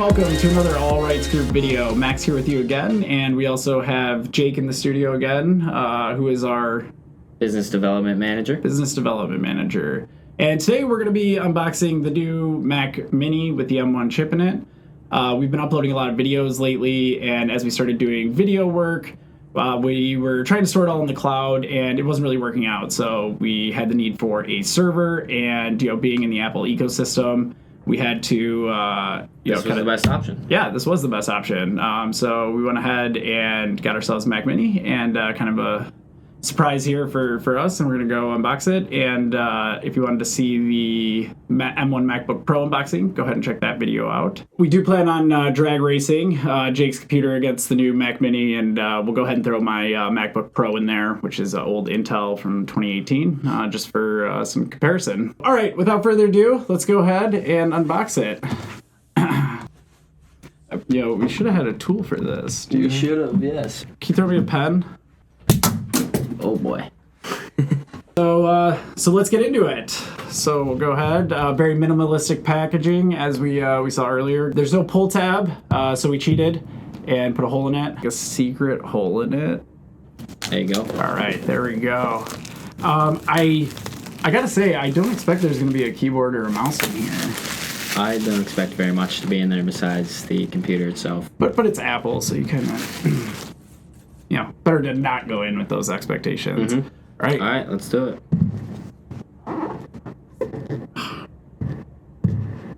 welcome to another AllReitz Group video. Max here with you again, and we also have Jake in the studio again, who is our Business Development Manager. And today we're going to be unboxing the new Mac Mini with the M1 chip in it. We've been uploading a lot of videos lately, and as we started doing video work, we were trying to store it all in the cloud, and it wasn't really working out. So we had the need for a server, and being in the Apple ecosystem, we had to, This was the best option. Yeah, this was the best option. So we went ahead and got ourselves a Mac Mini, and kind of a surprise here for us, and we're going to go unbox it. And if you wanted to see the M1 MacBook Pro unboxing, go ahead and check that video out. We do plan on drag racing Jake's computer against the new Mac Mini, and we'll go ahead and throw my MacBook Pro in there, which is old Intel from 2018, just for some comparison. All right, without further ado, let's go ahead and unbox it. We should have had a tool for this. You should have, yes. Can you throw me a pen? Oh boy. So let's get into it. So we'll go ahead. Very minimalistic packaging, as we saw earlier. There's no pull tab, so we cheated and put a hole in it. Like a secret hole in it. There you go. All right, there we go. I gotta say, I don't expect there's gonna be a keyboard or a mouse in here. I don't expect very much to be in there besides the computer itself. But it's Apple, so you kind of better to not go in with those expectations. Mm-hmm. All right, let's do it.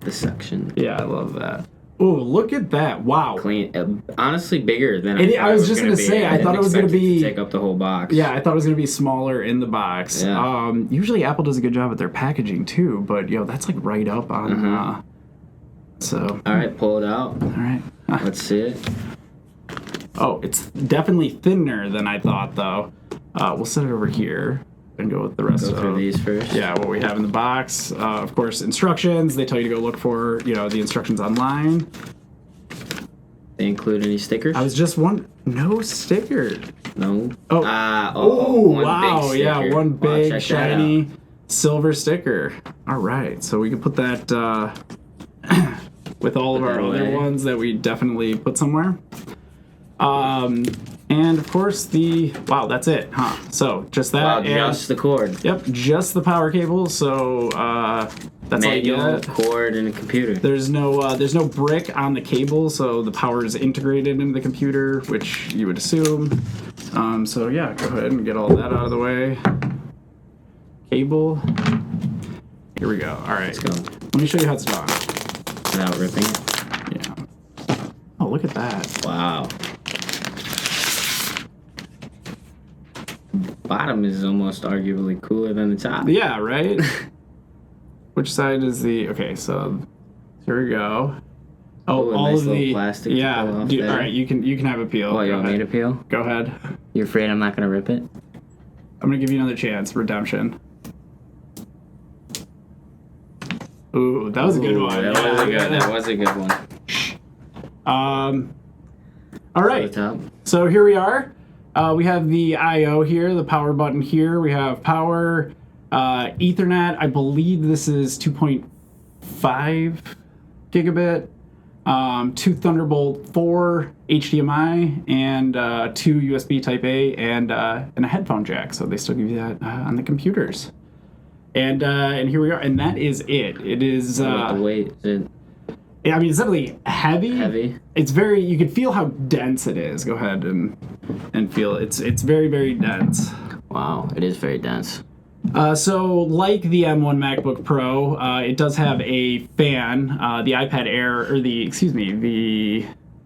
The suction. Yeah, I love that. Oh, look at that. Wow. Clean. Honestly, bigger than I was just going to say. I thought it was going to be... take up the whole box. Yeah, I thought it was going to be smaller in the box. Yeah. Usually Apple does a good job with their packaging, too. But, that's like right up on... So... All right, pull it out. All right. Let's see it. Oh, it's definitely thinner than I thought, though. We'll set it over here and go with the rest of Go through these first. Yeah, what we have in the box. Of course, instructions. They tell you to go look for, the instructions online. They include any stickers? I was just no sticker. No. Oh. Wow. Yeah, one big shiny silver sticker. All right, so we can put that with all of our other ones that we definitely put somewhere. And of course that's it, huh? So just that. Wow, and, just the cord. Yep, just the power cable. So that's manual, all you get. Cord, and a computer. There's no brick on the cable, so the power is integrated into the computer, which you would assume. So yeah, go ahead and get all that out of the way. Cable. Here we go. All right. Let's go. Let me show you how it's done. Without ripping it. Yeah. Oh, look at that. Wow. Bottom is almost arguably cooler than the top. Yeah, right? Which side is the... Okay, so here we go. Oh, all nice of the... plastic. Yeah, all right, you can have a peel. What, you want me to peel? Go ahead. You afraid I'm not going to rip it? I'm going to give you another chance. Redemption. Ooh, that was a good one. That was a good one. All right. So here we are. We have the I/O here, the power button here. We have power, Ethernet. I believe this is 2.5 gigabit, 2 Thunderbolt 4 HDMI, and 2 USB Type A, and a headphone jack. So they still give you that on the computers. And here we are, and that is it. It is. The weight. I mean, it's definitely heavy. Heavy. It's very. You can feel how dense it is. Go ahead and feel it. It's very, very dense. Wow, it is very dense. So like the M1 MacBook Pro, it does have a fan. The iPad Air, or the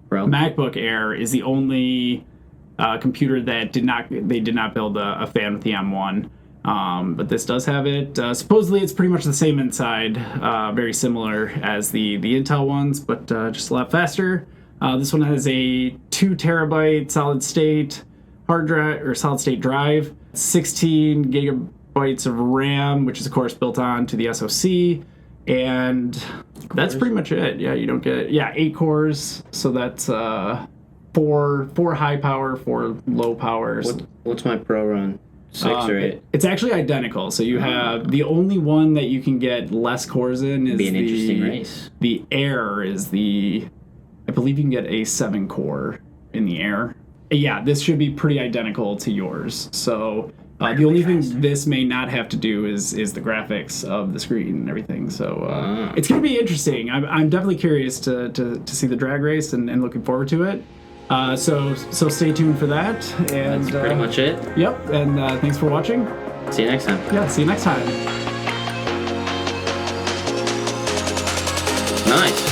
Pro? MacBook Air is the only computer that they did not build a fan with the M1. But this does have it. Supposedly it's pretty much the same inside, very similar as the Intel ones, but just a lot faster. This one has a 2 terabyte solid state hard drive, or solid state drive, 16 gigabytes of RAM, which is of course built on to the SoC, and that's pretty much it. Yeah, you don't get 8 cores, so that's 4 high power, 4 low powers. What's my Pro run? 6 or 8? It's actually identical. So you have the only one that you can get less cores in is be an interesting race. The Air is the I believe you can get a 7-core in the Air. Yeah, this should be pretty identical to yours. So the only thing this may not have to do is the graphics of the screen and everything. So it's going to be interesting. I'm definitely curious to see the drag race and looking forward to it. So stay tuned for that. And That's pretty much it. Yep. And thanks for watching. See you next time. Yeah. See you next time. Nice.